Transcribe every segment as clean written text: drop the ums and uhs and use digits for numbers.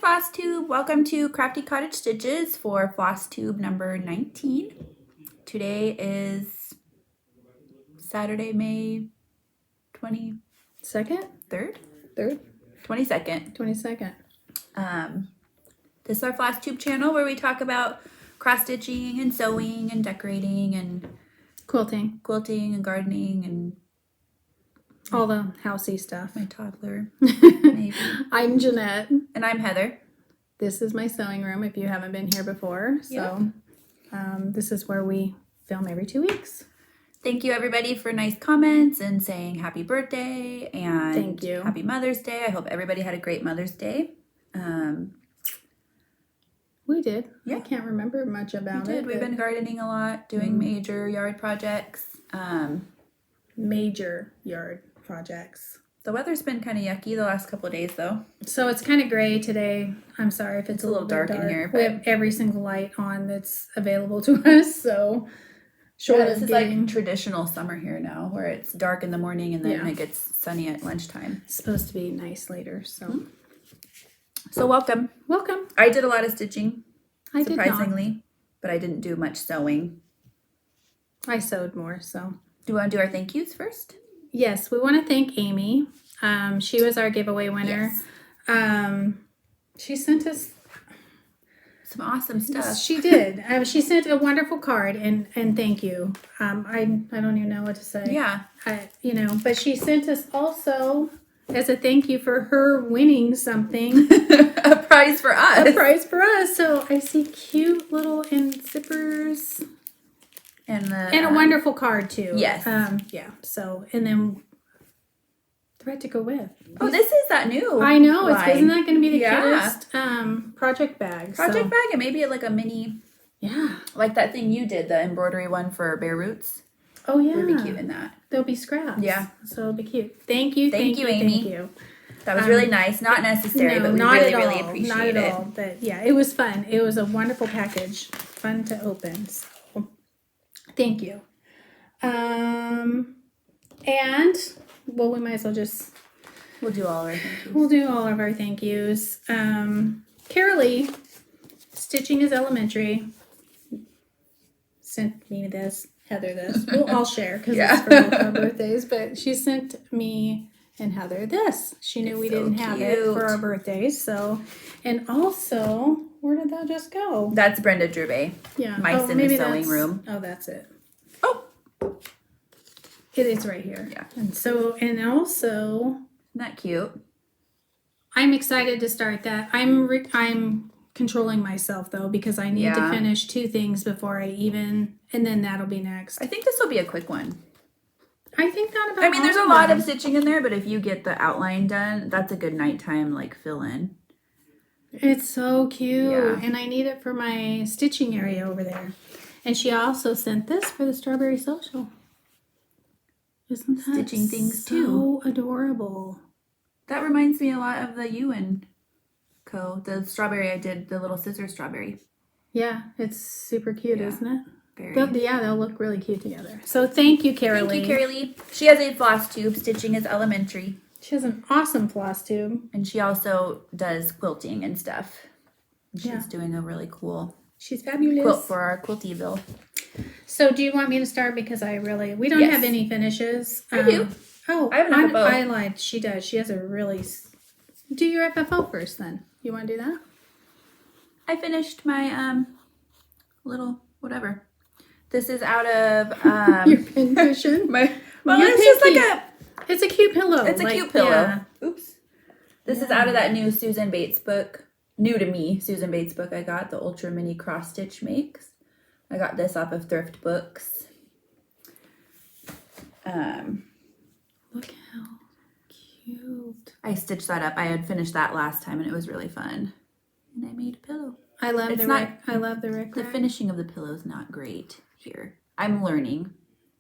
Flosstube, welcome to Crafty Cottage Stitches for Flosstube number 19. Today is Saturday, May 22nd? Third? 22nd. 22nd. This is our Flosstube channel where we talk about cross stitching and sewing and decorating and Quilting and gardening and all the housey stuff. My toddler, maybe. I'm Jeanette. And I'm Heather. This is my sewing room if you haven't been here before. So this is where we film every 2 weeks. Thank you everybody for nice comments and saying happy birthday and thank you. Happy Mother's Day. I hope everybody had a great Mother's Day. We did. Yeah. I can't remember much about it. We've been gardening a lot, doing major yard projects. Major yard projects. The weather's been kind of yucky the last couple of days though. So it's kind of gray today. I'm sorry if it's a little dark in here. We have every single light on that's available to us. So this is like traditional summer here now where it's dark in the morning and then it gets sunny at lunchtime. It's supposed to be nice later. So welcome. Welcome. I did a lot of stitching, surprisingly. Did not. But I didn't do much sewing. I sewed more, so. Do you want to do our thank yous first? Yes, we want to thank Amy. She was our giveaway winner. Yes. She sent us some awesome stuff. She did. She sent a wonderful card and thank you. I don't even know what to say. Yeah. But she sent us also as a thank you for her winning something. A prize for us. A prize for us. So I see cute little zippers. And a wonderful card too. Yes. Yeah. So, and then thread to go with. Oh, this is that new. I know. line. Isn't that going to be the cutest project bag? Project bag and maybe like a mini. Yeah. Like that thing you did, the embroidery one for Bare Roots. Oh yeah. It would be cute in that. They'll be scraps. Yeah. So it'll be cute. Thank you. Thank you, Amy. Thank you. That was really nice. Not necessary, but we really appreciate not it. Not at all. But yeah, it was fun. It was a wonderful package. Fun to open. So thank you. And well, we might as well we'll do all of our thank yous. We'll do all of our thank yous. Carolee, Stitching is Elementary, sent me this, Heather this. I'll share because it's for both our birthdays, but she sent me and Heather this. She knew we didn't have it for our birthdays. So, and also, where did that just go? That's Brenda Gervais. Yeah. Mice in the sewing room. Oh, that's it. Oh. It is right here. Yeah. And also, isn't that cute? I'm excited to start that. I'm controlling myself though because I need to finish 2 things before and then that'll be next. I think this will be a quick one. I think that about. There's a lot of stitching in there, but if you get the outline done, that's a good nighttime fill in. It's so cute, and I need it for my stitching area over there. And she also sent this for the Strawberry Social. Isn't that stitching things so adorable? That reminds me a lot of the You and Co. The strawberry I did, the little scissor strawberry. Yeah, it's super cute, isn't it? Very. They'll look really cute together. So thank you, Carolee. Thank you, Carolee. She has a Flosstube. Stitching is Elementary. She has an awesome Flosstube. And she also does quilting and stuff. She's doing a really cool She's fabulous. quilt for our Quiltyville. So do you want me to start because we don't have any finishes. I do. Oh, I have an FFO. I lied. She does. She has a really. Do your FFO first, then. You want to do that? I finished my little whatever. This is out of your pin cushion. It's a cute pillow. It's a cute pillow. Yeah. Oops. This is out of that new Susan Bates book. New to me, Susan Bates book. I got the Ultra Mini Cross Stitch Makes. I got this off of Thrift Books. Look how cute. I stitched that up. I had finished that last time and it was really fun. And I made a pillow. I love It's the not- I love the rickrack. The finishing of the pillow is not great here. I'm learning.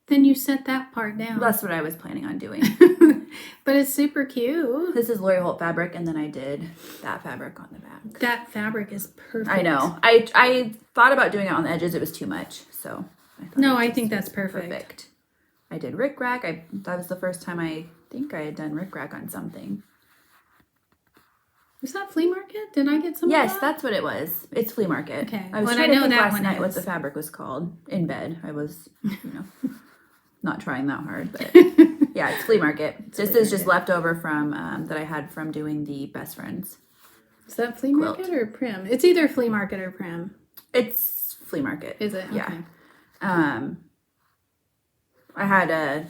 Then you set that part down. That's what I was planning on doing. But it's super cute. This is Lori Holt fabric, and then I did that fabric on the back. That fabric is perfect. I know. I thought about doing it on the edges. It was too much, so. I think that's perfect. I did rickrack. That was the first time I think I had done rickrack on something. Was that flea market? Did I get some? Yes, of that? that's what it was. It's flea market. Okay. I was Well, trying I to know think that last one night what is. the fabric was called in bed. I was, not trying that hard, but yeah, it's flea market. This is just leftover from that I had from doing the Best Friends. Is that flea market or Prim? It's either flea market or Prim. It's flea market. Is it? Yeah. Okay. I had a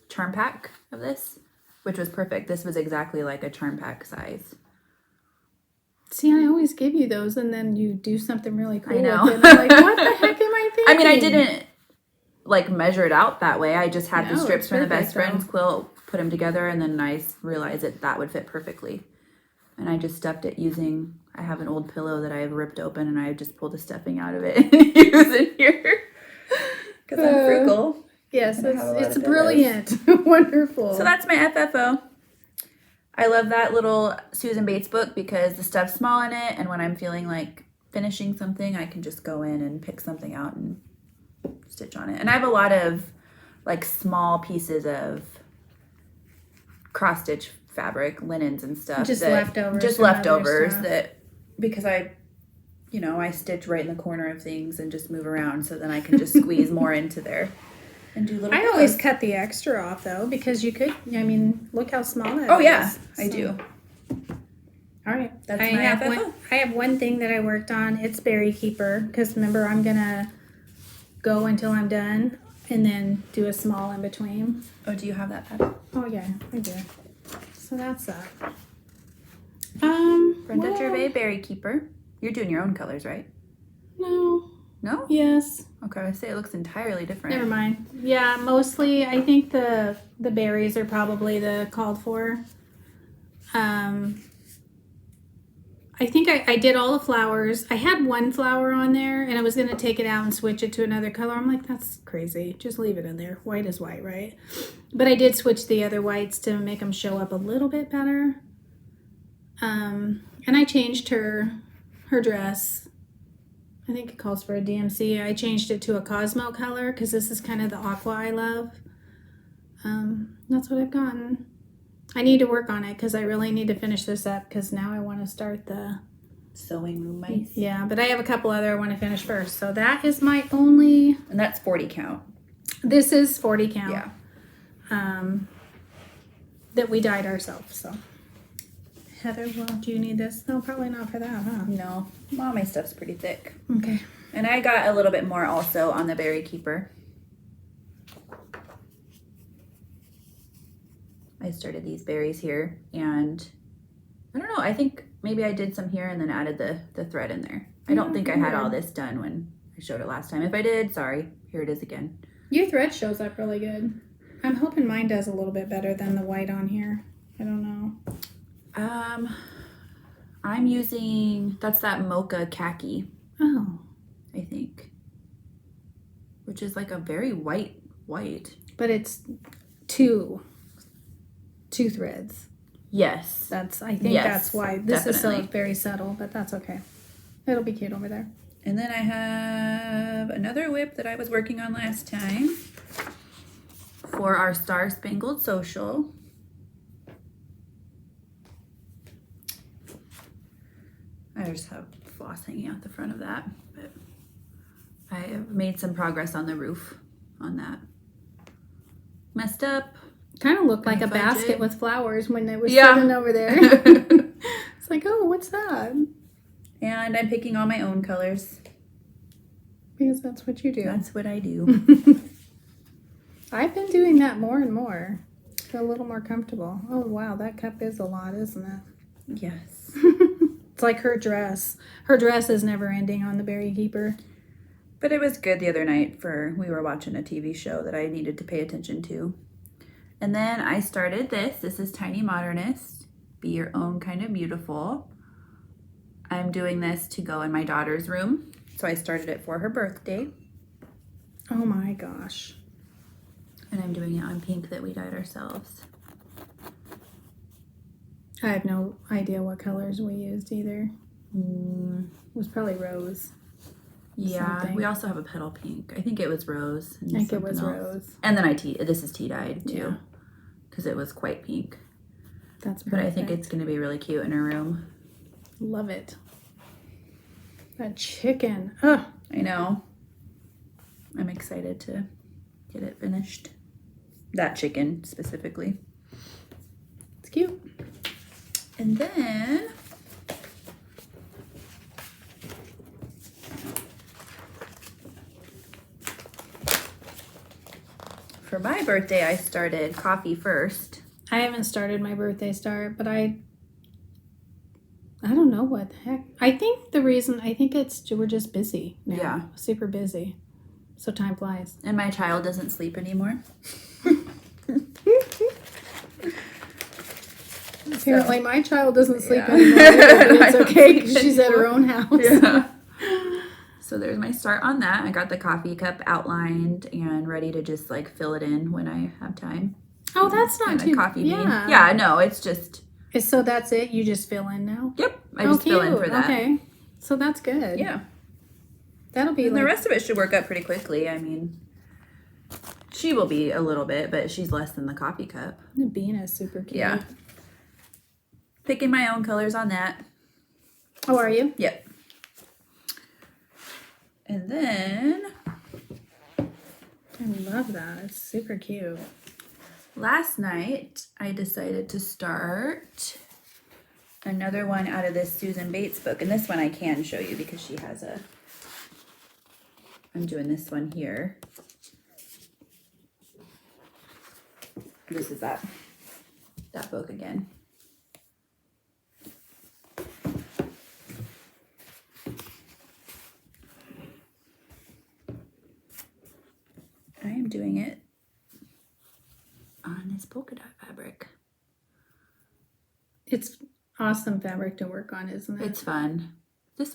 charm pack of this, which was perfect. This was exactly like a charm pack size. See, I always give you those, and then you do something really cool. I know. With it. I'm like, what the heck am I thinking? I mean, I didn't measure it out that way. I just had the strips from the Best Friends quilt, put them together, and then I realized that would fit perfectly. And I just stuffed it using. I have an old pillow that I have ripped open, and I just pulled the stuffing out of it and use it here because I'm frugal. Yes, it's brilliant. Wonderful. So that's my FFO. I love that little Susan Bates book because the stuff's small in it, and when I'm feeling like finishing something, I can just go in and pick something out and stitch on it. And I have a lot of like small pieces of cross stitch fabric, linens and stuff. Just leftovers. Just leftovers that because I stitch right in the corner of things and just move around, so then I can just squeeze more into there. And do little I always cut the extra off though, because you could. I mean, look how small that is. Oh yeah, I do. All right, That's my FFO. I have one thing that I worked on. It's Berry Keeper, because remember I'm gonna go until I'm done and then do a small in between. Oh, do you have that pattern? Oh yeah, I do. So that's that. Brenda Gervais, Berry Keeper. You're doing your own colors, right? No. No? Yes. Okay, I say it looks entirely different. Never mind. Yeah, mostly I think the berries are probably the called for. I think I did all the flowers. I had one flower on there, and I was going to take it out and switch it to another color. I'm like, that's crazy. Just leave it in there. White is white, right? But I did switch the other whites to make them show up a little bit better. And I changed her dress. I think it calls for a DMC. I changed it to a Cosmo color because this is kind of the aqua I love. That's what I've gotten. I need to work on it because I really need to finish this up because now I want to start the sewing room mice. Yeah, but I have a couple other I want to finish first. So that is my only. And that's 40 count. This is 40 count. Yeah. That we dyed ourselves. So Heather, well, do you need this? No, probably not for that, huh? No. Well, my stuff's pretty thick. Okay. And I got a little bit more also on the Berry Keeper. I started these berries here, and I don't know, I think maybe I did some here and then added the thread in there. I don't think I had all this done when I showed it last time. If I did, sorry, here it is again. Your thread shows up really good. I'm hoping mine does a little bit better than the white on here. I don't know. I'm using, that's that mocha khaki. Oh. I think. Which is like a very white. But it's two threads. Yes. I think that's why. This is so very subtle, but that's okay. It'll be cute over there. And then I have another whip that I was working on last time for our Star Spangled Social. I just have floss hanging out the front of that, but I have made some progress on the roof on that. Messed up. Kind of looked like a basket with flowers when they were Yeah. sitting over there. It's like, oh, what's that? And I'm picking all my own colors. Because that's what you do. That's what I do. I've been doing that more and more. Feel a little more comfortable. Oh, wow, that cup is a lot, isn't it? Yes. It's like her dress. Her dress is never ending on the Berry Keeper. But it was good the other night we were watching a TV show that I needed to pay attention to. And then I started this. This is Tiny Modernist. Be Your Own Kind of Beautiful. I'm doing this to go in my daughter's room. So I started it for her birthday. Oh my gosh. And I'm doing it on pink that we dyed ourselves. I have no idea what colors we used either. It was probably rose. Yeah, something. we also have a petal pink. I think it was rose. I think it was rose. And then this is tea dyed too, because it was quite pink. That's perfect. But I think it's going to be really cute in her room. Love it. That chicken. Oh, I know. I'm excited to get it finished. That chicken specifically. it's cute. And then for my birthday, I started coffee first. I haven't started my birthday start, but I don't know what the heck. I think we're just busy now. Yeah. Super busy. So time flies. And my child doesn't sleep anymore. Apparently my child doesn't sleep anymore, but it's okay because she's at her own house. Yeah. So there's my start on that. I got the coffee cup outlined and ready to just like fill it in when I have time. Oh, that's not And too a coffee bean. Yeah. Yeah, no, it's just. So that's it? You just fill in now? Yep. I just fill in for that. Okay. So that's good. Yeah. That'll be And the rest of it should work up pretty quickly. I mean, she will be a little bit, but she's less than the coffee cup. The bean is super cute. Yeah. Picking my own colors on that. Oh, are you? Yep. And then I love that. It's super cute. last night I decided to start another one out of this Susan Bates book. And this one I can show you because she has I'm doing this one here. This is that book again. I am doing it on this polka dot fabric. It's awesome fabric to work on, isn't it? It's fun.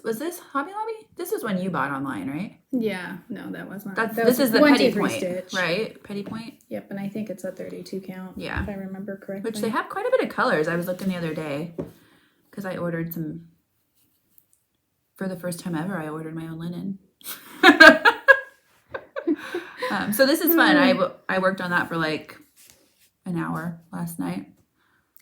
Was this Hobby Lobby? This is one you bought online, right? Yeah, no, that wasn't. This is the petty point, stitch. right? Petty point. Yep, and I think it's a 32 count. Yeah, if I remember correctly. Which they have quite a bit of colors. I was looking the other day because I ordered some. For the first time ever, I ordered my own linen. So this is fun. I worked on that for like an hour last night.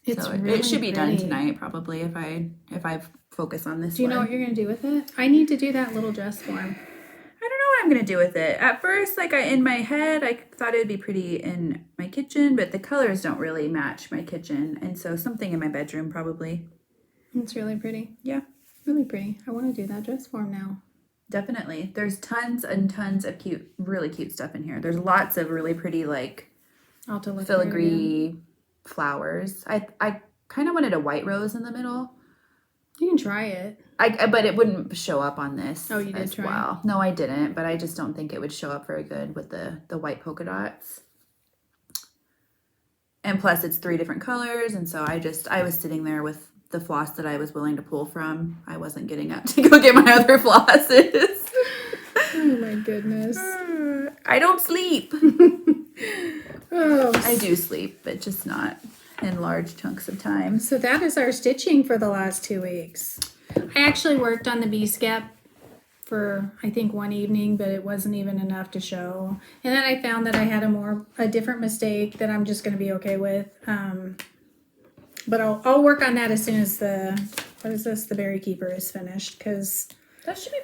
It's so really it should be done pretty. tonight probably if I focus on this. Do you know what you're gonna do with it? I need to do that little dress form. I don't know what I'm gonna do with it. At first, in my head, I thought it would be pretty in my kitchen, but the colors don't really match my kitchen, and so something in my bedroom probably. It's really pretty. Yeah, really pretty. I want to do that dress form now. Definitely. There's tons and tons of really cute stuff in here. There's lots of really pretty I'll have to look filigree flowers. I kind of wanted a white rose in the middle. You can try it. But it wouldn't show up on this. Oh, you did as try? Well. No, I didn't, but I just don't think it would show up very good with the white polka dots. And plus it's 3 different colors, and so I was sitting there with the floss that I was willing to pull from. I wasn't getting up to go get my other flosses. Oh my goodness. I don't sleep. Oh, I do sleep, but just not in large chunks of time. so that is our stitching for the last 2 weeks. I actually worked on the B-scap for I think one evening, but it wasn't even enough to show. And then I found that I had a different mistake that I'm just going to be okay with. But I'll work on that as soon as the Berry Keeper is finished, because That should be.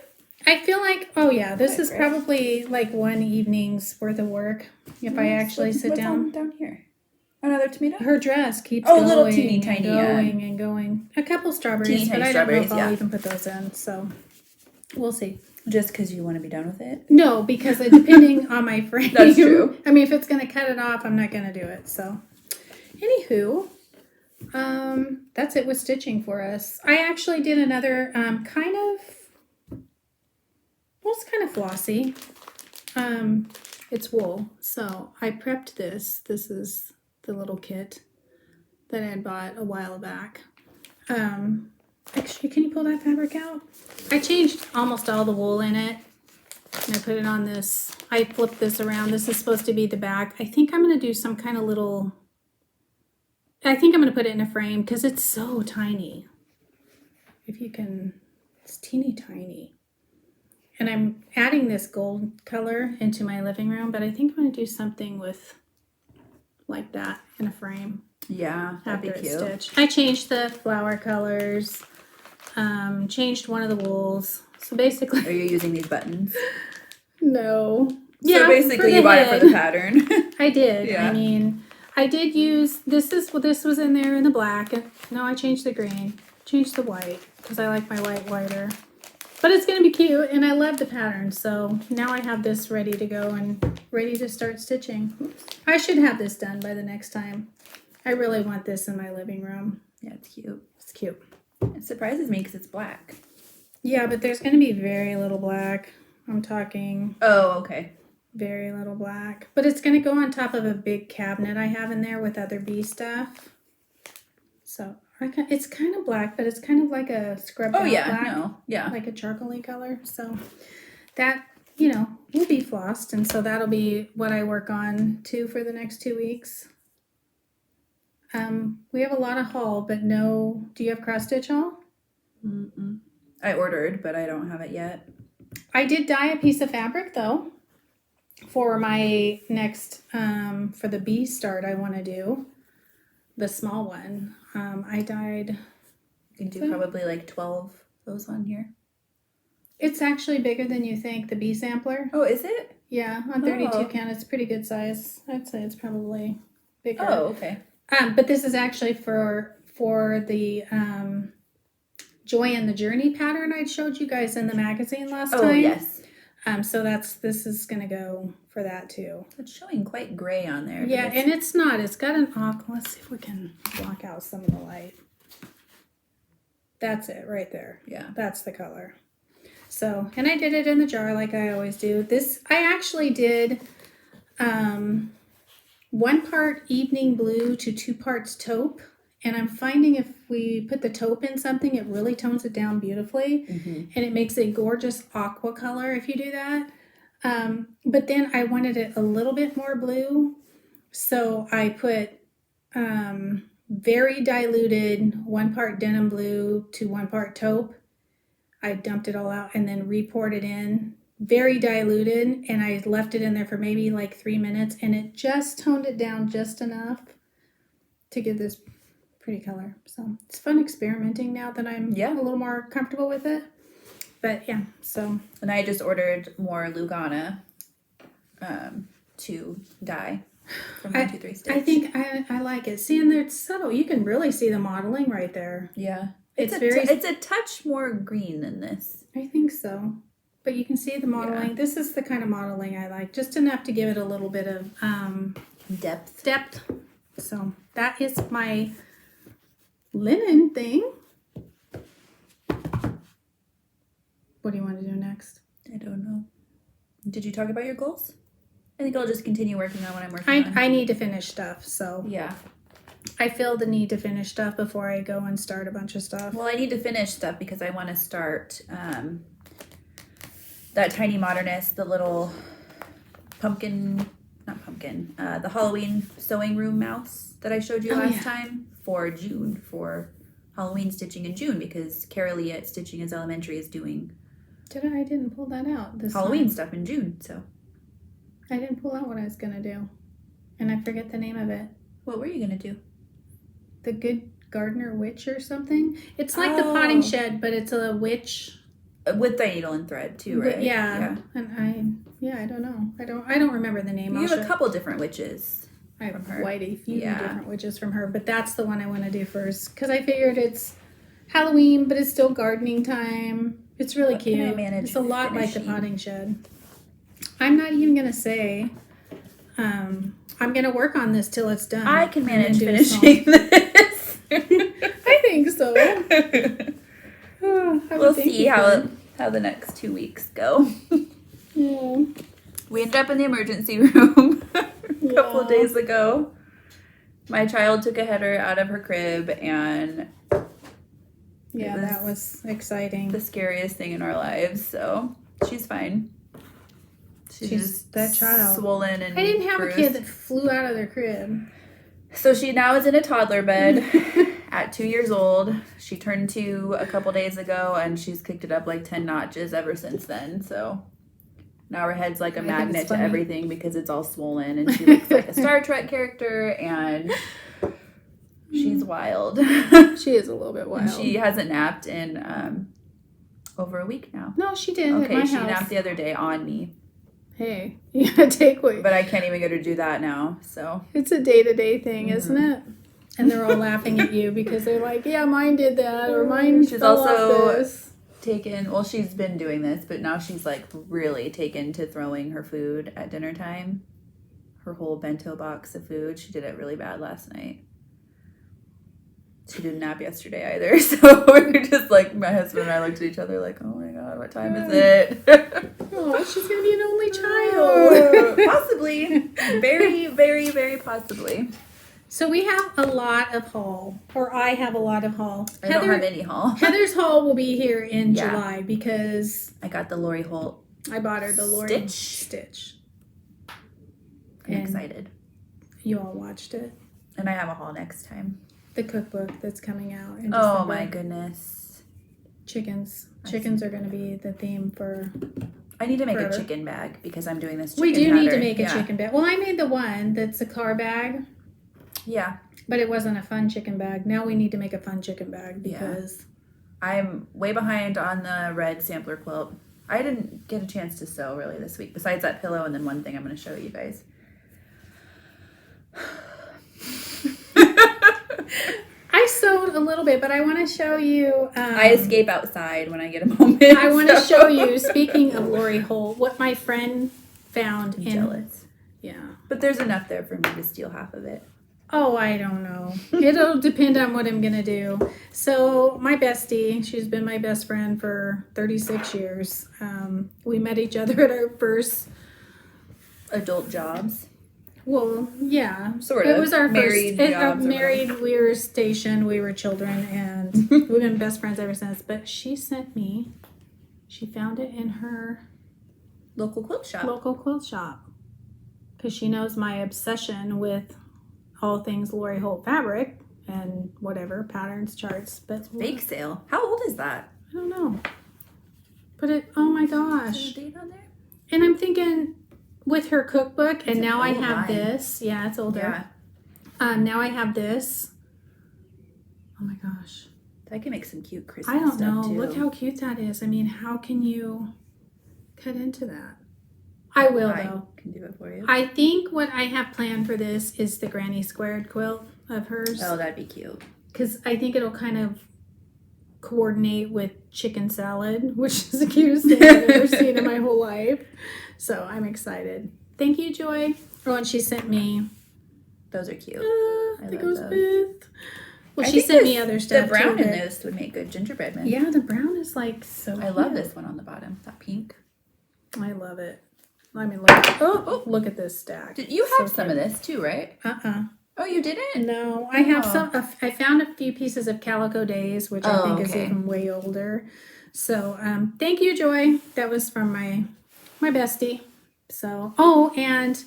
I feel like, oh yeah, this is probably like one evening's worth of work if I actually sit down. Down here. Another tomato? Her dress keeps going little teeny tiny, and going and going. A couple strawberries, but I don't know if I'll even put those in, so we'll see. Just because you want to be done with it? No, because depending on my frame. That's true. I mean, if it's going to cut it off, I'm not going to do it, so. Anywho, that's it with stitching for us. I actually did another it's kind of flossy. It's wool, so I prepped this. This is the little kit that I had bought a while back. Actually, can you pull that fabric out? I changed almost all the wool in it. And I put it on this. I flipped this around. This is supposed to be the back. I think I'm going to do some kind of little... I think I'm going to put it in a frame because it's so tiny. If you can... It's teeny tiny. And I'm adding this gold color into my living room, but I think I'm going to do something with like that in a frame. Yeah, that'd be cute. Stitched. I changed the flower colors, changed one of the wools. So basically... Are you using these buttons? No. So basically you bought it for the pattern. I did. Yeah. I mean, I did use... This was in there in the black. No, I changed the green. Changed the white because I like my white whiter. But it's going to be cute, and I love the pattern. So now I have this ready to go and ready to start stitching. Oops. I should have this done by the next time. I really want this in my living room. Yeah, it's cute. It's cute. It surprises me because it's black. Yeah, but there's going to be very little black. I'm talking... Oh, okay. Very little black. But it's going to go on top of a big cabinet I have in there with other bee stuff. So... It's kind of black, but it's kind of like a scrubbed out black. No. Yeah. Like a charcoaly color. So that, you know, will be flossed. And so that'll be what I work on too for the next 2 weeks. We have a lot of haul, but no... Do you have cross stitch haul? Mm-mm. I ordered, but I don't have it yet. I did dye a piece of fabric though for my next, for the bee start I want to do. The small one. I dyed... You can do probably like 12 of those on here. It's actually bigger than you think, the bee sampler. Oh, is it? Yeah, on 32 count, it's pretty good size. I'd say it's probably bigger. Oh, okay. But this is actually for the Joy in the Journey pattern I showed you guys in the magazine last time. Oh, yes. So this is going to go for that too. It's showing quite gray on there. Yeah, and it's not. It's got an aqua. Let's see if we can block out some of the light. That's it right there. Yeah. That's the color. So, and I did it in the jar like I always do. This, I actually did 1 part evening blue to 2 parts taupe. And I'm finding if we put the taupe in something, it really tones it down beautifully. Mm-hmm. And it makes a gorgeous aqua color if you do that. But then I wanted it a little bit more blue. So I put very diluted 1 part denim blue to 1 part taupe. I dumped it all out and then re-poured it in. Very diluted. And I left it in there for maybe like 3 minutes. And it just toned it down just enough to give this pretty color. So it's fun experimenting now that I'm a little more comfortable with it. But yeah, so. And I just ordered more Lugana to dye from 123 Stitch. I think I like it. See, and it's subtle. You can really see the modeling right there. Yeah. It's a touch more green than this. I think so. But you can see the modeling. Yeah. This is the kind of modeling I like. Just enough to give it a little bit of depth. So that is my linen thing. What do you want to do next? I don't know. Did you talk about your goals? I think I'll just continue working on what I'm working on. I need to finish stuff, so. Yeah. I feel the need to finish stuff before I go and start a bunch of stuff. Well, I need to finish stuff because I want to start that tiny Modernist, the little the Halloween sewing room mouse that I showed you last time for June, for Halloween stitching in June, because Carolee at Stitching is Elementary is doing I didn't pull that out this Halloween time. Stuff in June, so. I didn't pull out what I was going to do. And I forget the name of it. What were you going to do? The Good Gardener Witch or something? It's like the potting shed, but it's a witch. With the needle and thread too, right? Yeah. And I don't know. I don't remember the name. You have a couple different witches. I have quite a few different witches from her, but that's the one I want to do first. Because I figured it's Halloween, but it's still gardening time. It's really cute. Can I manage it's a lot like the potting shed. I'm not even going to say... I'm going to work on this till it's done. I can manage finishing this. I think so. We'll see how the next 2 weeks go. Yeah. We ended up in the emergency room a couple of days ago. My child took a header out of her crib and Yeah, that was exciting. The scariest thing in our lives. So she's fine. She's that child. Swollen and I didn't have bruised. a kid that flew out of their crib. So she now is in a toddler bed at 2 years old. She turned 2 a couple days ago, and she's kicked it up like 10 notches ever since then. So now her head's like a magnet to everything because it's all swollen, and she looks like a Star Trek character, and she's wild. She is a little bit wild. And she hasn't napped in over a week now. No, she did. Okay, at my she house. napped the other day on me. Hey, you gotta take away. But I can't even get her to do that now, so. It's a day-to-day thing, isn't it? And they're all laughing at you because they're like, yeah, mine did that, or mine She's fell also off this. taken, well, she's been doing this, but now she's like really taken to throwing her food at dinner time. Her whole bento box of food. She did it really bad last night. She didn't nap yesterday either, so we're just like, my husband and I looked at each other like, oh my god, what time is it? Oh, she's gonna be an only child. Possibly. Very, very, very possibly. So we have a lot of haul, or I have a lot of haul. I don't have any haul. Heather's haul will be here in July because I got the Lori Holt. I bought her the Lori Stitch. I'm And excited. You all watched it. And I have a haul next time. The cookbook that's coming out in Oh December. my goodness. Chickens. Chickens are going to be the theme for I need to make forever. a chicken bag because I'm doing this chicken We do need to pattern. make a chicken bag. Well, I made the one that's a car bag. Yeah. But it wasn't a fun chicken bag. Now we need to make a fun chicken bag because... I'm way behind on the red sampler quilt. I didn't get a chance to sew really this week, besides that pillow and then one thing I'm going to show you guys. I sewed a little bit, but I want to show you... I escape outside when I get a moment. I want to show you, speaking of Lori Holt, what my friend found I'm in... jealous. Yeah. But there's enough there for me to steal half of it. Oh, I don't know. It'll depend on what I'm going to do. So my bestie, she's been my best friend for 36 years. We met each other at our first... Adult jobs. Well, yeah. Sort of. It was our married first... jobs. Married, we were stationed, we were children, and we've been best friends ever since. But she sent me... She found it in her... Local quilt shop. Local quilt shop. Because she knows my obsession with... all things Lori Holt fabric and whatever, patterns, charts, but Bake sale. How old is that? I don't know. But it, oh my Is gosh. there a date on there? And I'm thinking with her cookbook, and It's now an I old have line. this. Yeah, it's older. Yeah. Now I have this. Oh my gosh. That can make some cute Christmas I don't stuff know. too. Look how cute that is. I mean, how can you cut into that? I will though. I can do it for you. I think what I have planned for this is the granny squared quilt of hers. Oh, that'd be cute. Because I think it'll kind of coordinate with chicken salad, which is the cutest thing I've ever seen in my whole life. So I'm excited. Thank you, Joy. Oh, and she sent me... Those are cute. the love ghost those. bith. Well, I she think sent me other stuff The brown too. in but- those would make good gingerbread men. Yeah, the brown is like so I love cute. this one on the bottom. That pink. I love it. I mean, look, look at this stack. Did you have So some of cute. this too, right? Uh-uh. Oh, you didn't? No, I have Oh. some. I found a few pieces of Calico Days, which I Oh, think is okay. even way older. So, thank you, Joy. That was from my bestie. So, oh, and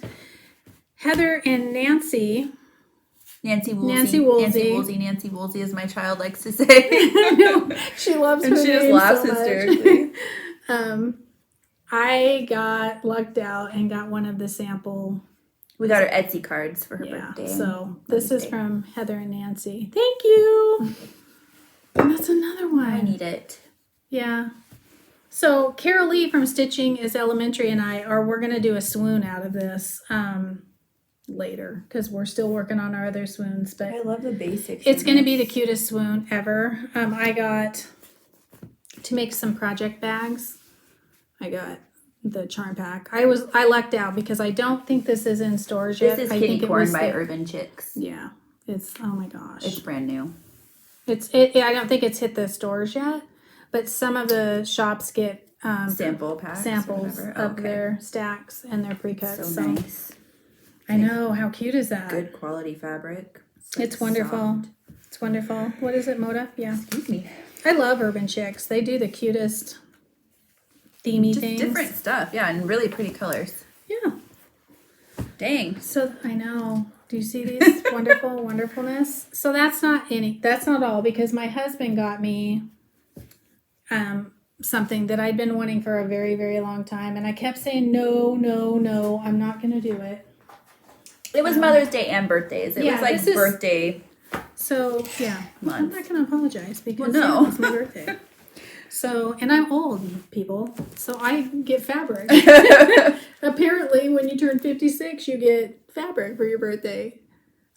Heather and Nancy. Nancy Woolsey. Nancy Woolsey. Nancy Woolsey. Nancy Woolsey, as my child likes to say. I know, she loves And her she just name laughs so much. hysterically. I got lucked out and got one of the sample. We got her Etsy cards for her Yeah, birthday. so this Mother's is Day. from Heather and Nancy. Thank you. And that's another one. I need it. Yeah. So Carol Lee from Stitching is Elementary and we're going to do a swoon out of this later because we're still working on our other swoons. But I love the basics. it's going to be the cutest swoon ever. I got to make some project bags. I got the charm pack. I lucked out because I don't think this is in stores yet. This is I Kitty think it Corn was by the- UrbanChiks. Yeah. It's, oh my gosh. It's brand new. I don't think it's hit the stores yet, but some of the shops get Sample packs. or samples whatever. of Okay. their stacks and their pre-cuts. So nice. I know. How cute is that? Good quality fabric. It's wonderful. soft. It's wonderful. What is it, Moda? Yeah. Excuse me. I love UrbanChiks. They do the cutest themey things. Different stuff, yeah, and really pretty colors. Yeah. Dang. So I know. Do you see these wonderfulness? So that's not all, because my husband got me something that I'd been wanting for a very, very long time, and I kept saying no, I'm not going to do it. It was Mother's Day and birthdays. It was like birthday. So yeah, month. I'm not going to apologize because no. it's my birthday. So, and I'm old, people, so I get fabric. Apparently, when you turn 56, you get fabric for your birthday.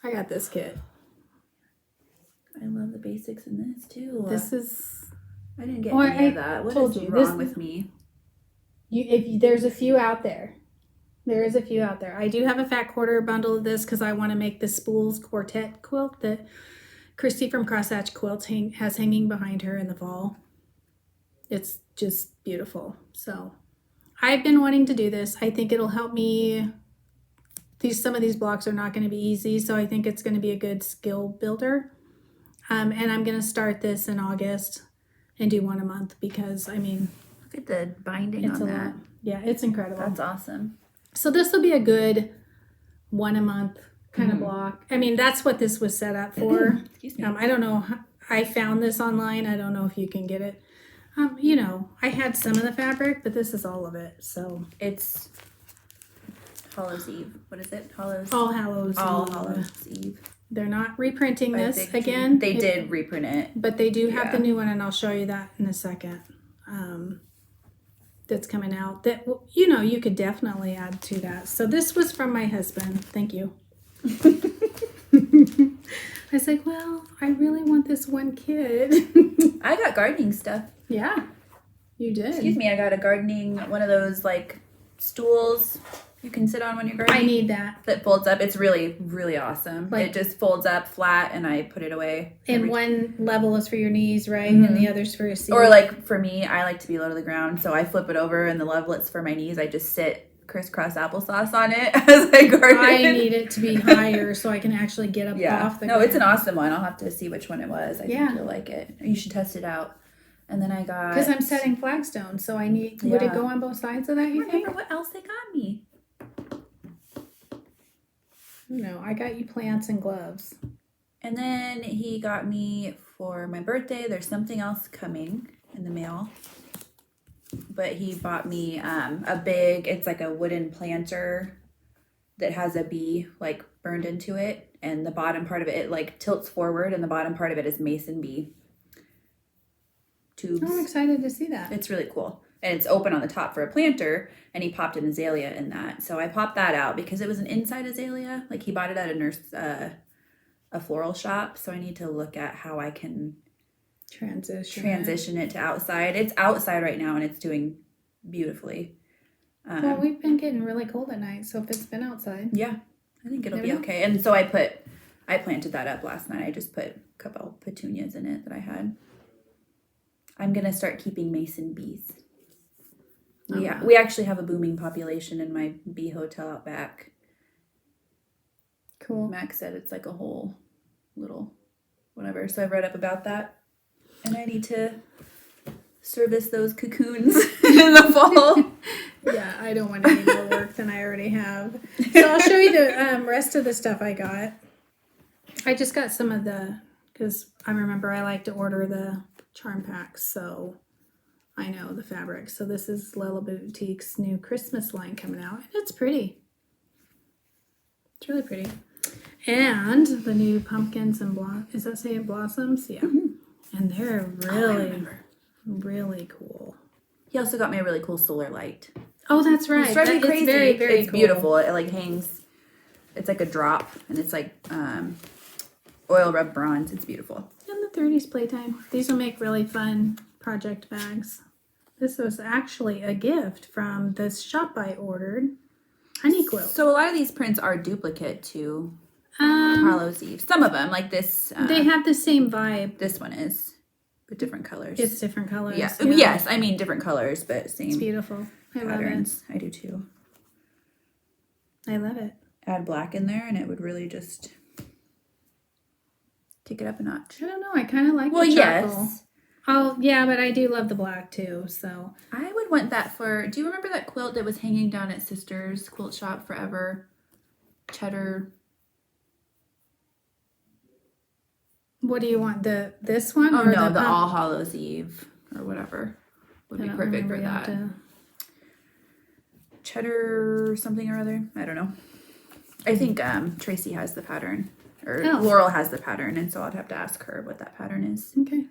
I got this kit. I love the basics in this too. This is. I didn't get any of that. What is wrong with me? There's a few out there. There is a few out there. I do have a fat quarter bundle of this because I want to make the spools quartet quilt that Christy from Crosshatch Quilts has hanging behind her in the fall. It's just beautiful. So I've been wanting to do this. I think it'll help me. Some of these blocks are not going to be easy, so I think it's going to be a good skill builder. And I'm going to start this in August and do one a month because, I mean, look at the binding on that. Lot. Yeah, it's incredible. That's awesome. So this will be a good one a month kind of block. I mean, that's what this was set up for. Excuse me. I don't know. I found this online. I don't know if you can get it. You know, I had some of the fabric, but this is all of it. So it's Hallows Eve. What is it? Hallows. All Hallows. All Hallows Eve. They're not reprinting this again. They did reprint it, but they do have the new one, and I'll show you that in a second. That's coming out. That you could definitely add to that. So this was from my husband. Thank you. I was like, well, I really want this one kit. I got gardening stuff. Yeah, you did. Excuse me, I got a gardening, one of those like stools you can sit on when you're gardening. I need that. That folds up. It's really, really awesome. It just folds up flat and I put it away. And one level is for your knees, right? Mm-hmm. And the other's for your seat. Or like for me, I like to be low to the ground. So I flip it over and the levelet's for my knees. I just sit crisscross applesauce on it as I garden. I need it to be higher so I can actually get up off the ground. No, it's an awesome one. I'll have to see which one it was. I think you'll like it. You should test it out. And then I got... Because I'm setting flagstone, so I need... Would it go on both sides of that, you think? I remember what else they got me. No, I got you plants and gloves. And then he got me for my birthday. There's something else coming in the mail. But he bought me a big... It's like a wooden planter that has a bee like burned into it. And the bottom part of it like tilts forward. And the bottom part of it is mason bee tubes. I'm excited to see that. It's really cool. And it's open on the top for a planter, and he popped an azalea in that. So I popped that out because it was an inside azalea. Like he bought it at a floral shop. So I need to look at how I can transition it to outside. It's outside right now, and it's doing beautifully. Well, we've been getting really cold at night, so if it's been outside. Yeah, I think it'll be okay. And so I planted that up last night. I just put a couple petunias in it that I had. I'm going to start keeping mason bees. We actually have a booming population in my bee hotel out back. Cool. Max said it's like a whole little whatever. So I've read up about that. And I need to service those cocoons in the fall. Yeah, I don't want any more work than I already have. So I'll show you the rest of the stuff I got. I just got some of because I remember I like to order the charm packs, so I know the fabric. So this is Lila Boutique's new Christmas line coming out. And it's pretty. It's really pretty. And the new pumpkins and is that saying blossoms? Yeah. Mm-hmm. And they're really cool. He also got me a really cool solar light. Oh, that's right. It's driving me crazy. It's very, very it's cool. beautiful. It like hangs. It's like a drop, and it's like oil rubbed bronze. It's beautiful. And the 30s playtime. These will make really fun project bags. This was actually a gift from this shop I ordered. Honey Quilt. So a lot of these prints are duplicate to Hallows Eve. Some of them, like this. They have the same vibe. This one is, but different colors. It's different colors. Yeah. Yes, I mean different colors, but same. It's beautiful. I patterns. love it. I do too. I love it. Add black in there, and it would really just take it up a notch. I don't know. I kind of like the charcoal. Yes. Oh, yeah, but I do love the black too, so. I would want that for, do you remember that quilt that was hanging down at Sister's quilt shop forever? Cheddar. What do you want? This one? Oh, or no, the All Hallows Eve or whatever would be perfect for that. Cheddar something or other. I don't know. I think Tracy has the pattern, or Laurel has the pattern, and so I'd have to ask her what that pattern is. Okay.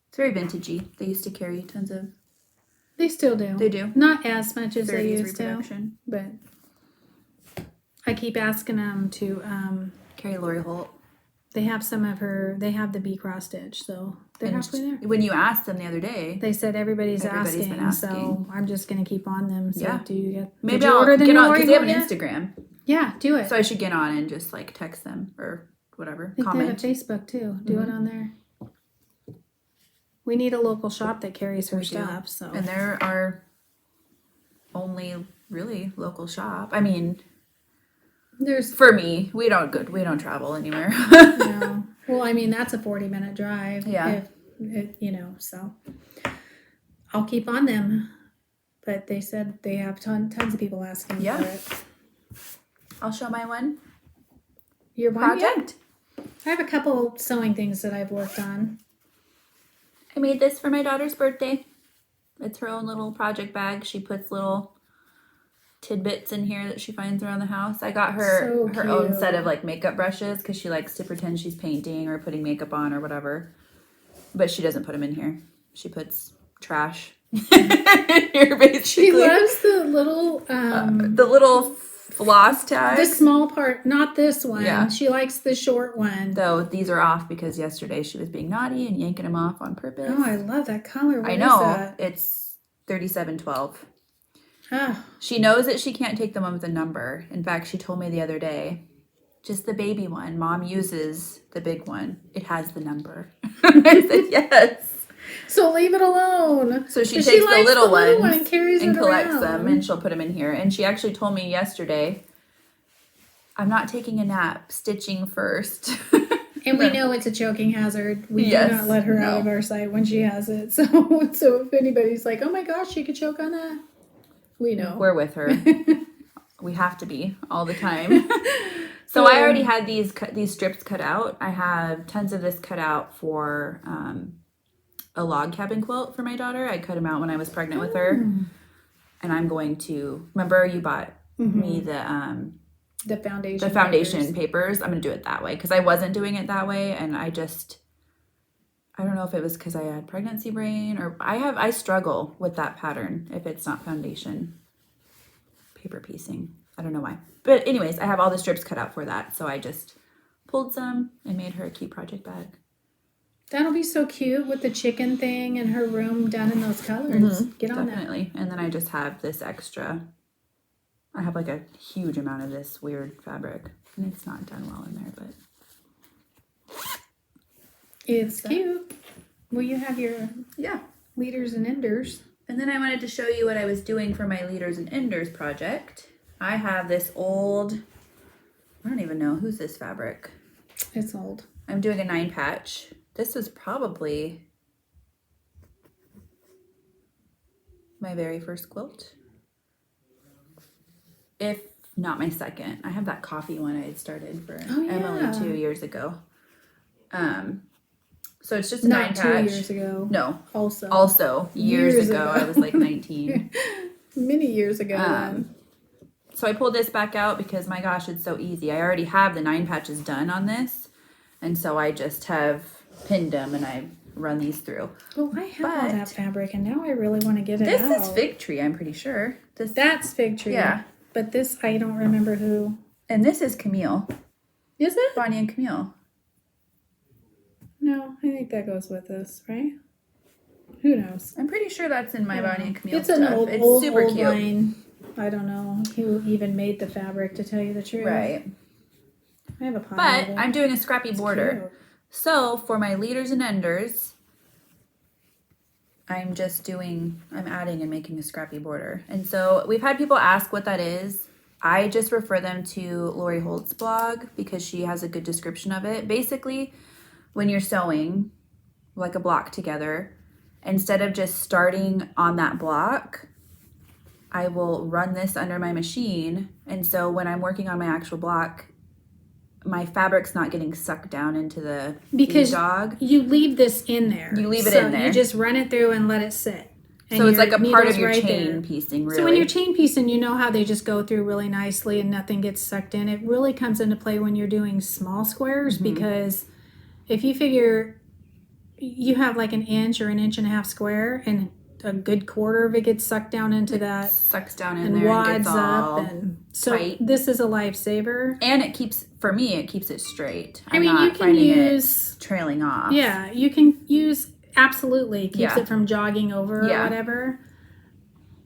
It's very vintagey. They used to carry tons of. They still do. They do. Not as much as they used to, but I keep asking them to carry Lori Holt. They have some of her. They have the B cross stitch, so they're halfway there. When you asked them the other day, they said everybody's asking, so I'm just gonna keep on them. So yeah. do you get? Maybe I'll order get on because they have an Instagram. Yeah, do it. So I should get on and just like text them or whatever. I think comment. They have a Facebook too. Do it on there. We need a local shop that carries her stuff. So and there are only really local shop. I mean. There's for me, we don't travel anywhere. No. Well, I mean that's a 40-minute drive. Yeah. So I'll keep on them. But they said they have tons of people asking for it. I'll show my one. Your one project. Yeah. I have a couple sewing things that I've worked on. I made this for my daughter's birthday. It's her own little project bag. She puts little tidbits in here that she finds around the house. I got her her own set of like makeup brushes because she likes to pretend she's painting or putting makeup on or whatever, but she doesn't put them in here. She puts trash here basically. She loves the little floss tag. The small part, not this one. Yeah. She likes the short one. Though these are off because yesterday she was being naughty and yanking them off on purpose. Oh, I love that color. I know. It's 3712. Oh. She knows that she can't take the one with a number. In fact, she told me the other day, just the baby one. Mom uses the big one. It has the number. I said, yes. So leave it alone. So she takes the little one and carries and it collects around. them, and she'll put them in here. And she actually told me yesterday, I'm not taking a nap, stitching first. And we know it's a choking hazard. We do not let her out of our sight when she has it. So if anybody's like, oh my gosh, she could choke on that. We know. We're with her. We have to be all the time. So I already had these strips cut out. I have tons of this cut out for a log cabin quilt for my daughter. I cut them out when I was pregnant with her. And I'm going to, remember you bought me the foundation papers. I'm going to do it that way because I wasn't doing it that way. And I don't know if it was because I had pregnancy brain or I struggle with that pattern if it's not foundation paper piecing. I don't know why. But anyways, I have all the strips cut out for that. So I just pulled some and made her a cute project bag. That'll be so cute with the chicken thing and her room done in those colors. Get on Definitely. And then I just have this extra. I have like a huge amount of this weird fabric. And it's not done well in there, but. It's cute. Well, you have your leaders and enders. And then I wanted to show you what I was doing for my leaders and enders project. I have this old, I don't even know, who's this fabric? It's old. I'm doing a 9 patch. This was probably my very first quilt. If not my second. I have that coffee one I had started for Emily 2 years ago. So it's just a 9 patch. 2 years ago. No. Also years ago. I was like 19. Many years ago then. So I pulled this back out because my gosh, it's so easy. I already have the 9 patches done on this. And so I just have pinned them and I run these through. Oh, I have all that fabric and now I really want to get it out. This is Fig Tree, I'm pretty sure. That's Fig Tree. Yeah. But this, I don't remember who. And this is Camille. Is it? Bonnie and Camille. No, I think that goes with this, right? Who knows? I'm pretty sure that's in my Bonnie and Camille it's stuff. It's old super cute. Line. I don't know who even made the fabric, to tell you the truth. Right. I have a pile But of it. I'm doing a scrappy border. Cute. So for my leaders and enders, I'm adding and making a scrappy border. And so we've had people ask what that is. I just refer them to Lori Holt's blog because she has a good description of it. Basically, when you're sewing like a block together, instead of just starting on that block, I will run this under my machine. And so when I'm working on my actual block, my fabric's not getting sucked down into the dog. You leave this in there. You leave it in there. You just run it through and let it sit. And so it's like a part of your right chain there. piecing, really. So when you're chain piecing, you know how they just go through really nicely and nothing gets sucked in. It really comes into play when you're doing small squares because if you figure you have like an inch or an inch and a half square and a good quarter of it gets sucked down into that. Sucks down in and there wads and gets all up. And so tight. this is a lifesaver. And it keeps it straight. I mean, you can use trailing off. Yeah, you can use absolutely keeps Yeah. it from jogging over or whatever.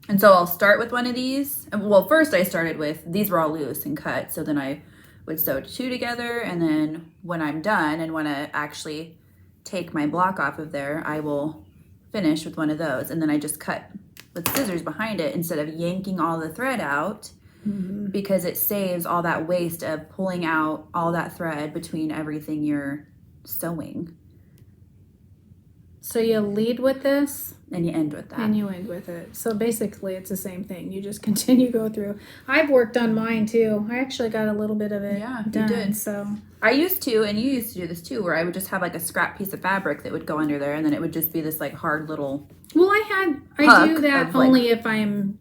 And so I'll start with one of these. Well, first I started with, these were all loose and cut. So then I would sew two together. And then when I'm done and want to actually take my block off of there, I will finish with one of those. And then I just cut with scissors behind it instead of yanking all the thread out because it saves all that waste of pulling out all that thread between everything you're sewing. So you lead with this. And you end with that. And you end with it. So basically it's the same thing. You just continue go through. I've worked on mine too. I actually got a little bit of it done. You did. So I used to, and you used to do this too, where I would just have like a scrap piece of fabric that would go under there and then it would just be this like hard little I do that only if I'm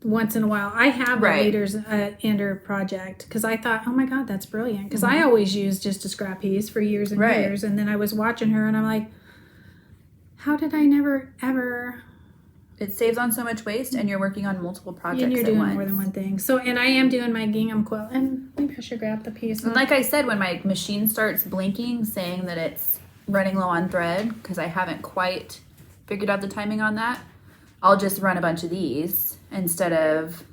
once in a while. I have a leader's ender project because I thought, oh my God, that's brilliant. Because I always used just a scrap piece for years and years. And then I was watching her and I'm like, how did I never ever? It saves on so much waste, and you're working on multiple projects. And you're doing more than one thing. So, and I am doing my gingham quilt, and maybe I should grab the piece. And like I said, when my machine starts blinking, saying that it's running low on thread, because I haven't quite figured out the timing on that, I'll just run a bunch of these instead of.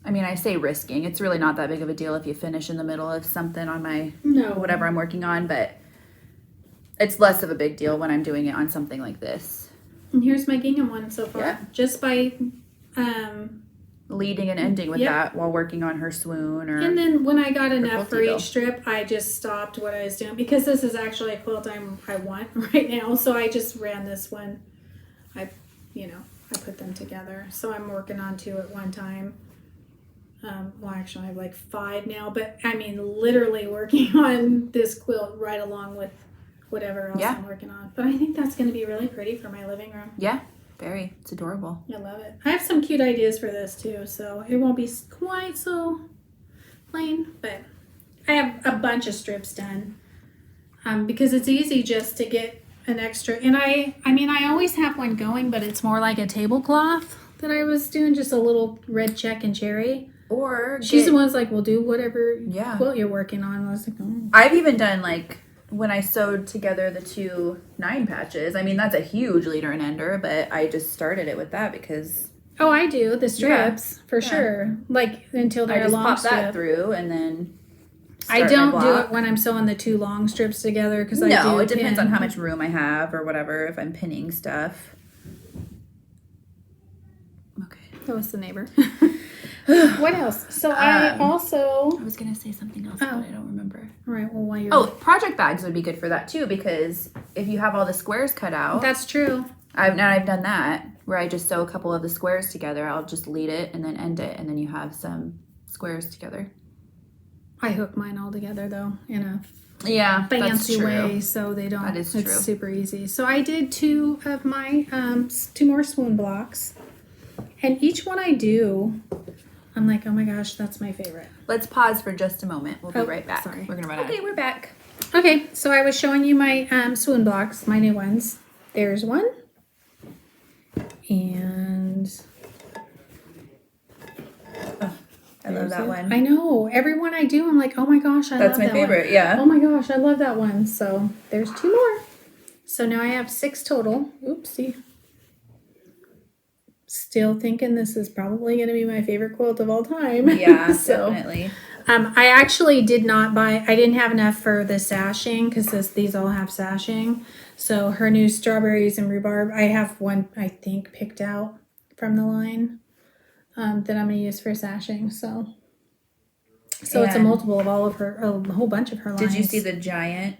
I mean, I say risking. It's really not that big of a deal if you finish in the middle of something on my whatever I'm working on, but. It's less of a big deal when I'm doing it on something like this. And here's my gingham one so far. Yeah. Just by leading and ending with that while working on her swoon or. And then when I got enough for each strip, I just stopped what I was doing because this is actually a quilt I want right now. So I just ran this one. I put them together. So I'm working on 2 at one time. Well, actually I have like 5 now, but I mean literally working on this quilt right along with whatever else I'm working on. But I think that's going to be really pretty for my living room. Yeah, very. It's adorable. I love it. I have some cute ideas for this too, so it won't be quite so plain, but I have a bunch of strips done because it's easy just to get an extra. And I mean, I always have one going, but it's more like a tablecloth that I was doing, just a little red check and cherry. Or she's the one's like, well, do whatever quilt you're working on. I was like, oh. I've even done like when I sewed together the 2 9 patches. I mean, that's a huge leader and ender, but I just started it with that because. Oh, I do the strips for sure. Like until they're long. I just pop that through and then. I don't do it when I'm sewing the 2 long strips together because it depends on how much room I have or whatever. If I'm pinning stuff. Okay, that was the neighbor. What else? So I was gonna say something else, but I don't remember. All right. Well, while you're project bags would be good for that too because if you have all the squares cut out. That's true. I've done that where I just sew a couple of the squares together. I'll just lead it and then end it, and then you have some squares together. I hook mine all together though in a fancy way, so they don't. That is it's true. Super easy. So I did 2 of my 2 more swoon blocks, and each one I do. I'm like, oh my gosh, that's my favorite. Let's pause for just a moment. We'll be right back. Sorry. We're going to run out. Okay, we're back. Okay, so I was showing you my swoon blocks, my new ones. There's one. And... I love that one. I know. Every one I do, I'm like, oh my gosh, I love that one. That's my favorite, yeah. Oh my gosh, I love that one. So there's 2 more. So now I have 6 total. Oopsie. Still thinking this is probably going to be my favorite quilt of all time. Yeah, definitely. I actually did not buy, I didn't have enough for the sashing because these all have sashing. So her new strawberries and rhubarb, I have one, I think, picked out from the line that I'm going to use for sashing. So it's a multiple of all of her, a whole bunch of her lines. Did you see the giant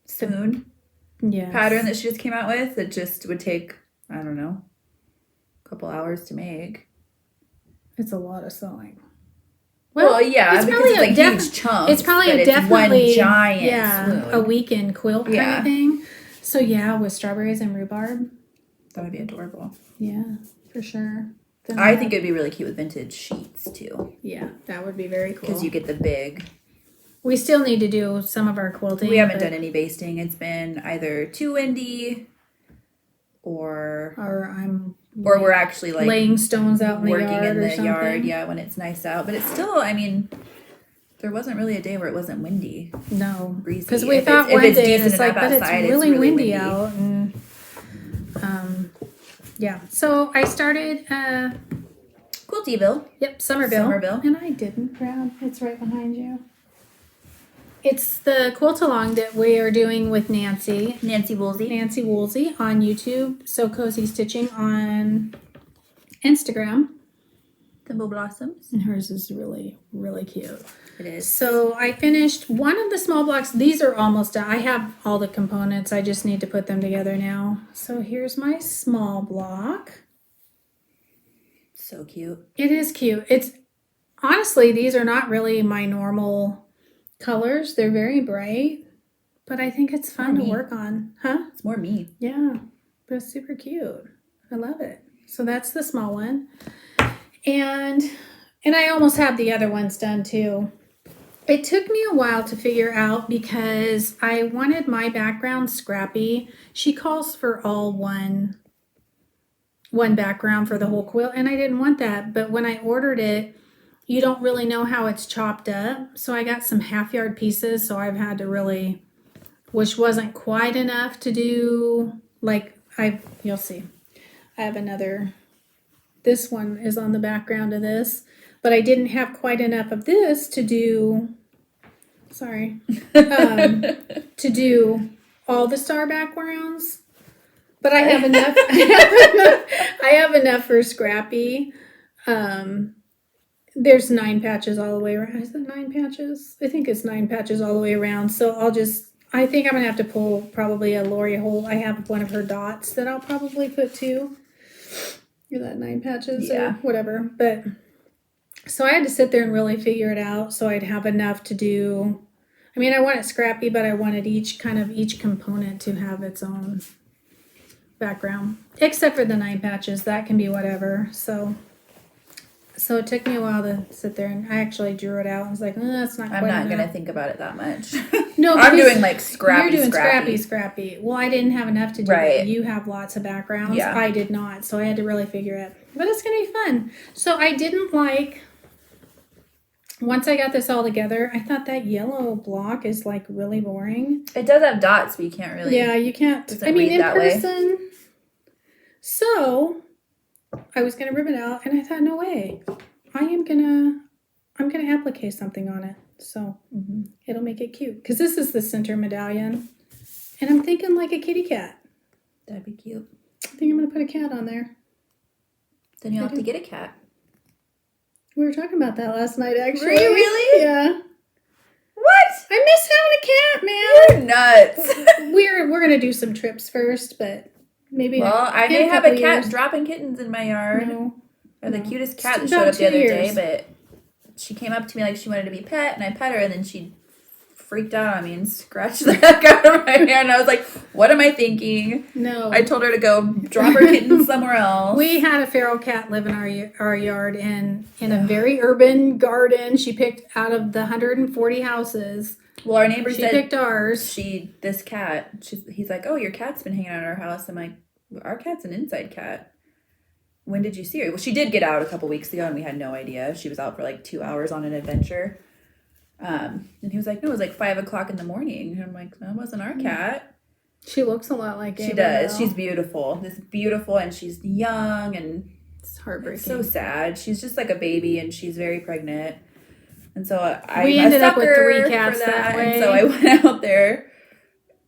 swoon? pattern that she just came out with. It just would take, I don't know, a couple hours to make. It's a lot of sewing. Well, yeah, it's because it's like huge chunks. It's probably a definitely one giant swoon. A weekend quilt kind of thing. So yeah, with strawberries and rhubarb. That would be adorable. Yeah, for sure. Then I think it'd be really cute with vintage sheets too. Yeah, that would be very cool. Because you get the big. We still need to do some of our quilting. We haven't done any basting. It's been either too windy or we're actually like laying stones out in the working yard in the or something. yard, yeah, when it's nice out. But it's still, I mean, there wasn't really a day where it wasn't windy. No, breezy. Because we thought one day it's like, but it's really windy out, and yeah. So I started Quiltyville. Yep, Summerville, and I didn't grab. It's right behind you. It's the quilt along that we are doing with Nancy Woolsey on YouTube. So Cozy Stitching on Instagram. Thimble Blossoms. And hers is really, really cute. It is. So I finished one of the small blocks. These are almost done. I have all the components. I just need to put them together now. So here's my small block. So cute. It is cute. It's honestly, these are not really my normal colors. They're very bright, but I think it's fun to work on. Huh? It's more me. Yeah, but it's super cute. I love it. So that's the small one. And I almost have the other ones done too. It took me a while to figure out because I wanted my background scrappy. She calls for all one background for the whole quilt, and I didn't want that. But when I ordered it, you don't really know how it's chopped up. So I got some half-yard pieces, so I've had to really, which wasn't quite enough to do, you'll see. I have another, this one is on the background of this, but I didn't have quite enough of this to do, to do all the star backgrounds. But I have enough, I have enough for scrappy. There's 9 patches all the way around. Is it 9 patches? I think it's 9 patches all the way around. So I think I'm going to have to pull probably a Lori Holt. I have one of her dots that I'll probably put too. Is that 9 patches or whatever? But so I had to sit there and really figure it out so I'd have enough to do. I mean, I want it scrappy, but I wanted each component to have its own background. Except for the 9 patches. That can be whatever. So it took me a while to sit there, and I actually drew it out. I was like, that's not quite enough. I'm not going to think about it that much. No, I'm doing like scrappy. You're doing scrappy. Well, I didn't have enough to do that. You have lots of backgrounds. Yeah. I did not, so I had to really figure it. But it's going to be fun. So I didn't once I got this all together, I thought that yellow block is like really boring. It does have dots, but you can't really. Yeah, you can't. I mean, in person. Way. So I was going to rip it out, and I thought, no way. I'm going to applique something on it. So it'll make it cute. Because this is the center medallion. And I'm thinking like a kitty cat. That'd be cute. I think I'm going to put a cat on there. Then you'll have to get a cat. We were talking about that last night, actually. Were you really? Yeah. What? I miss having a cat, man. You're nuts. We're going to do some trips first, but maybe. Well, I may have a cat dropping kittens in my yard. No. Or the cutest cat that showed up the other day, but she came up to me like she wanted to be pet, and I pet her, and then she freaked out on me and scratched the heck out of my hair, and I was like, what am I thinking? No. I told her to go drop her kittens somewhere else. We had a feral cat live in our yard, and in a very urban garden. She picked out of the 140 houses. Well, our neighbor said she picked ours. He's like, oh, your cat's been hanging out at our house. I'm like, our cat's an inside cat. When did you see her? Well, she did get out a couple weeks ago, and we had no idea. She was out for like 2 hours on an adventure. And he was like, no, it was like 5 o'clock in the morning. And I'm like, that wasn't our cat. She looks a lot like She does. She's beautiful. And she's young, and it's heartbreaking. It's so sad. She's just like a baby, and she's very pregnant. And so we ended up with 3 cats that way. And so I went out there,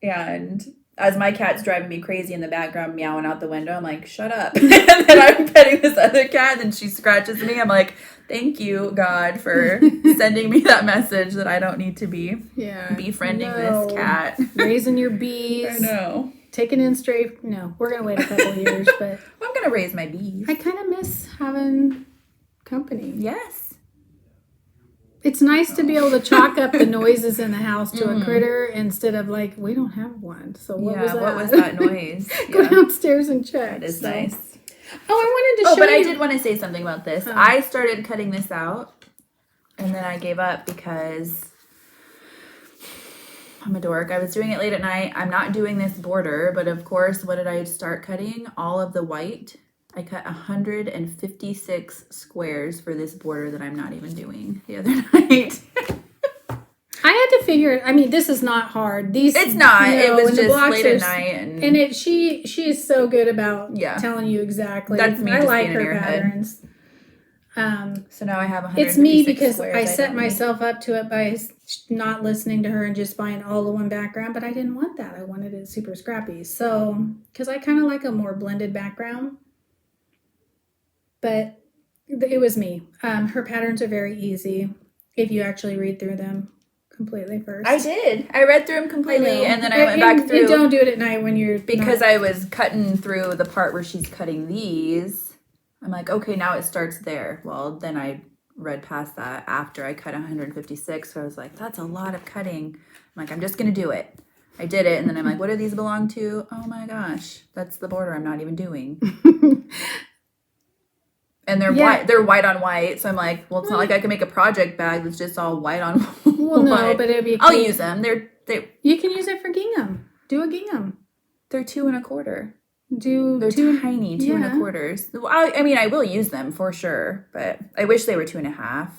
and as my cat's driving me crazy in the background, meowing out the window, I'm like, shut up. And then I'm petting this other cat, and she scratches me. I'm like, thank you, God, for sending me that message that I don't need to be befriending this cat. Raising your bees. I know. Taking in stray. No, we're going to wait a couple of years, but. I'm going to raise my bees. I kind of miss having company. Yes. It's nice to be able to chalk up the noises in the house to a critter instead of like, we don't have one. So what was that? What was that noise? Go downstairs and check. That is nice. Oh, I wanted to show you. Oh, but I did want to say something about this. I started cutting this out, and then I gave up because I'm a dork. I was doing it late at night. I'm not doing this border, but of course, what did I start cutting? All of the white. I cut 156 squares for this border that I'm not even doing the other night. I had to figure it. I mean, this is not hard. It's not. It was just late at night, and she is so good about telling you exactly. That's me. I like her patterns. So now I have 156 It's me because squares I set myself up to it by not listening to her and just buying all the one background, but I didn't want that. I wanted it super scrappy. So, because I kind of like a more blended background. But it was me. Her patterns are very easy if you actually read through them completely first. I did. I read through them completely, and then I went back through. And don't do it at night when you're because I was cutting through the part where she's cutting these. I'm like, okay, now it starts there. Well, then I read past that after I cut 156. So I was like, that's a lot of cutting. I'm like, I'm just gonna do it. I did it, and then I'm like, what do these belong to? Oh my gosh, that's the border I'm not even doing. And they're white. They're white on white. So I'm like, well, it's not like I can make a project bag that's just all white on white. Well, no, but it'd be. I'll use them. You can use it for gingham. Do a gingham. They're 2 1/4. They're tiny 2 1/4s. I mean, I will use them for sure, but I wish they were 2 1/2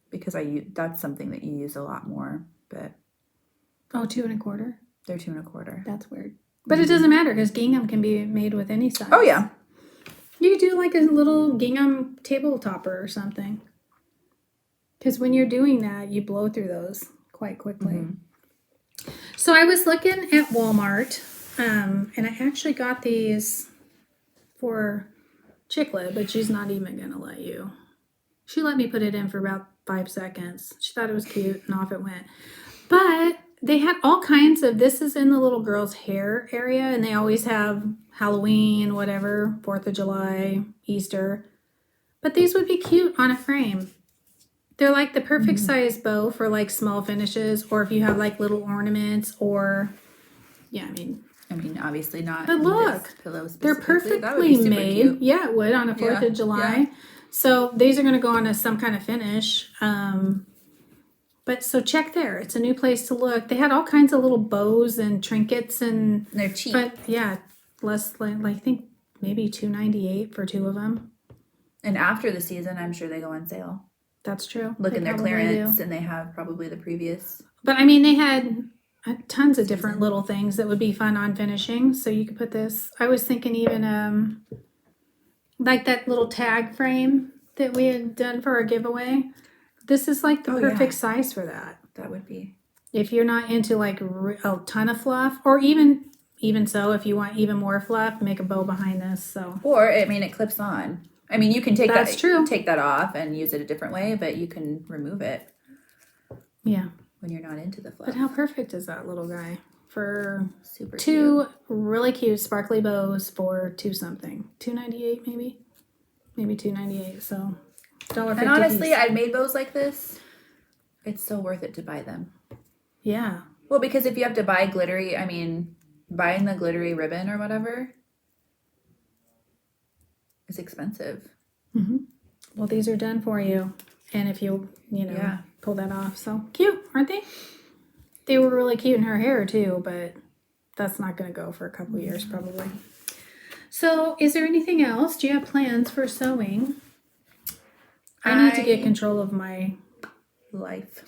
because that's something that you use a lot more. But 2 1/4. They're 2 1/4. That's weird. But it doesn't matter because gingham can be made with any size. Oh yeah. You could do like a little gingham table topper or something. Because when you're doing that, you blow through those quite quickly. Mm-hmm. So I was looking at Walmart, and I actually got these for Chicklet, but she's not even going to let you. She let me put it in for about 5 seconds. She thought it was cute, and off it went. But they had all kinds of, this is in the little girl's hair area, and they always have Halloween, whatever, 4th of July, Easter. But these would be cute on a frame. They're like the perfect size bow for like small finishes, or if you have like little ornaments, or, I mean, obviously not. But look, they're perfectly made. Cute. Yeah, it would on a 4th of July. Yeah. So these are going to go on some kind of finish. But so check there. It's a new place to look. They had all kinds of little bows and trinkets, and they're cheap. But less like I think maybe $2.98 for 2 of them. And after the season, I'm sure they go on sale. That's true. Look in their clearance, and they have probably the previous. But I mean, they had tons of different little things that would be fun on finishing. So you could put this. I was thinking even like that little tag frame that we had done for our giveaway. This is like the perfect size for that. That would be. If you're not into like a ton of fluff, or even so, if you want even more fluff, make a bow behind this. So. Or I mean, it clips on. I mean, you can take take that off and use it a different way, but you can remove it. Yeah. When you're not into the fluff. But how perfect is that little guy for super 2 really cute sparkly bows for $2-something, $2.98 maybe $2.98. So $1.50. And honestly, I've made bows like this. It's so worth it to buy them. Yeah. Well, because if you have to buy glittery, I mean, buying the glittery ribbon or whatever. It's expensive. Mm-hmm. Well, these are done for you. And if you pull that off. So cute, aren't they? They were really cute in her hair too, but that's not going to go for a couple years probably. So is there anything else? Do you have plans for sewing? I need to get control of my life.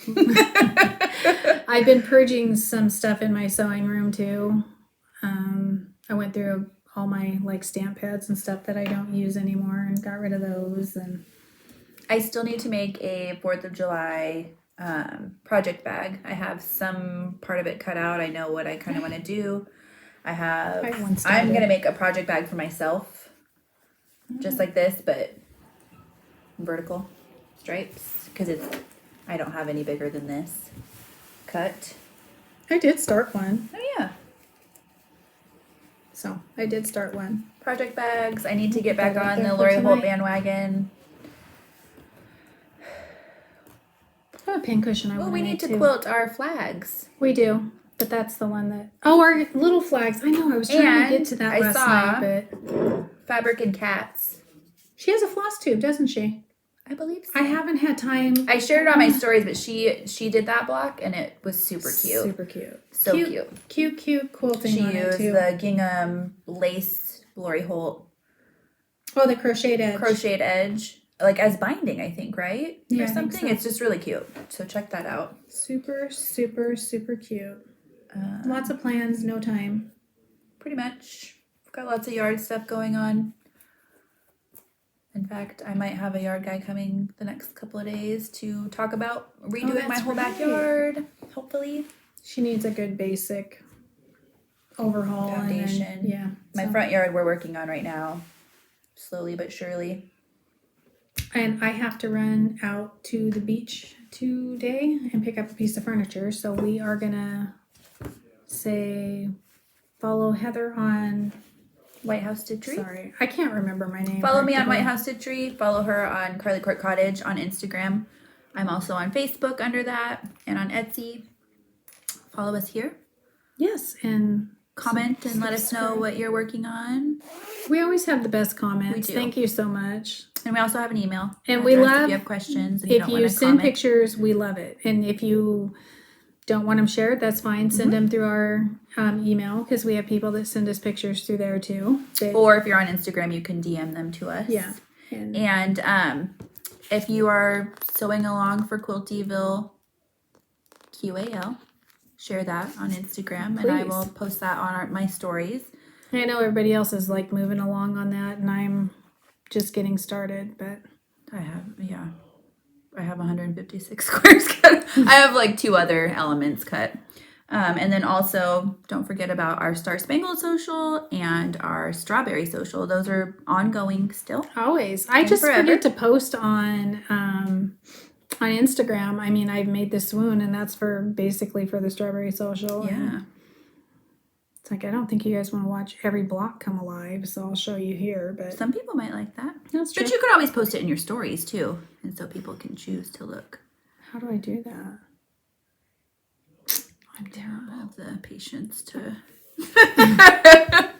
I've been purging some stuff in my sewing room too. I went through all my like stamp pads and stuff that I don't use anymore and got rid of those. And I still need to make a 4th of July project bag. I have some part of it cut out. I know what I kind of want to do. I'm going to make a project bag for myself. Just like this, but vertical stripes. Because I don't have any bigger than this. Cut. I did start one. Oh, yeah. So, I did start one. Project bags. I need to get back on the Lori Holt bandwagon. I have a pincushion I want to we make need to too. quilt our flags. We do. But that's the one that... Oh, our little flags. I know. I was trying to get to that last night, but... Fabric and Cats. She has a floss tube, doesn't she? I believe so. I haven't had time. I shared it on my stories, but she did that block, and it was super cute. Super cute. So cute. Cute quilting She on it, too. used the gingham lace Lori Holt. Oh, the crocheted edge. Crocheted edge. Like as binding, I think, right? Yeah, or something. I think so. It's just really cute. So check that out. Super, super, super cute. Lots of plans, no time. Pretty much. I've got lots of yard stuff going on. In fact, I might have a yard guy coming the next couple of days to talk about redoing my whole backyard, hopefully. She needs a good basic overhaul. Foundation. And then, My front yard we're working on right now. Slowly but surely. And I have to run out to the beach today and pick up a piece of furniture. So we are going to follow Heather on WhiteHouseStitchery. Sorry, I can't remember my name. Follow me on WhiteHouseStitchery. Follow her on Carly Court Cottage on Instagram. I'm also on Facebook under that and on Etsy. Follow us here. Yes, and comment and let us know what you're working on. We always have the best comments. We do. Thank you so much. And we also have an email. And we love if you have questions. And if you send comment. pictures, we love it. And if you don't want them shared, that's fine. Send them through our email because we have people that send us pictures through there too. Or if you're on Instagram, you can DM them to us. Yeah. And if you are sewing along for Quiltyville QAL, share that on Instagram. Please. And I will post that on my stories. I know everybody else is like moving along on that, and I'm just getting started, but I have 156 squares cut. I have like 2 other elements cut. And then also, don't forget about our Star Spangled social and our Strawberry social. Those are ongoing still. Always. I just forget to post on Instagram. I mean, I've made the Swoon, and that's basically for the Strawberry social. Yeah. It's like, I don't think you guys want to watch every block come alive, so I'll show you here. But some people might like that. That's true. But you could always post it in your stories too, and so people can choose to look. How do I do that? I'm terrible. I have the patience to I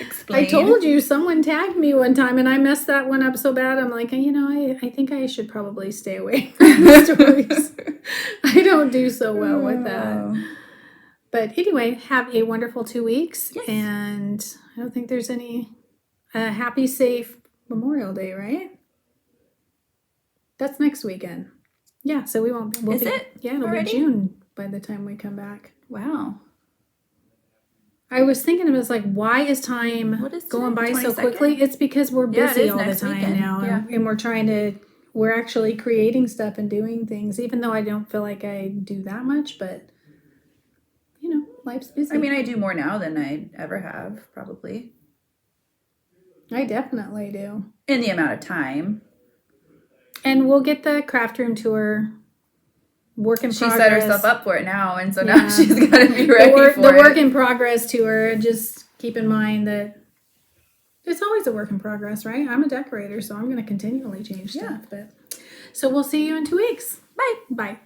explain. told you, someone tagged me one time, and I messed that one up so bad. I'm like, I think I should probably stay away from the stories. I don't do so well with that. But anyway, have a wonderful 2 weeks. Yes. And I don't think there's any happy, safe Memorial Day, right? That's next weekend. Yeah, so we won't. Is it? Yeah, it'll already? be June by the time we come back. Wow. I was thinking, it was like, why is time going by so 22nd? quickly? It's because we're busy all the next time weekend. now. Yeah. And we're actually creating stuff and doing things, even though I don't feel like I do that much, but life's busy. I mean, I do more now than I ever have, probably. I definitely do. In the amount of time. And we'll get the craft room tour work in progress. She set herself up for it now, and so now she's got to be ready for it. The work in progress tour, just keep in mind that it's always a work in progress, right? I'm a decorator, so I'm going to continually change stuff. So we'll see you in 2 weeks. Bye. Bye.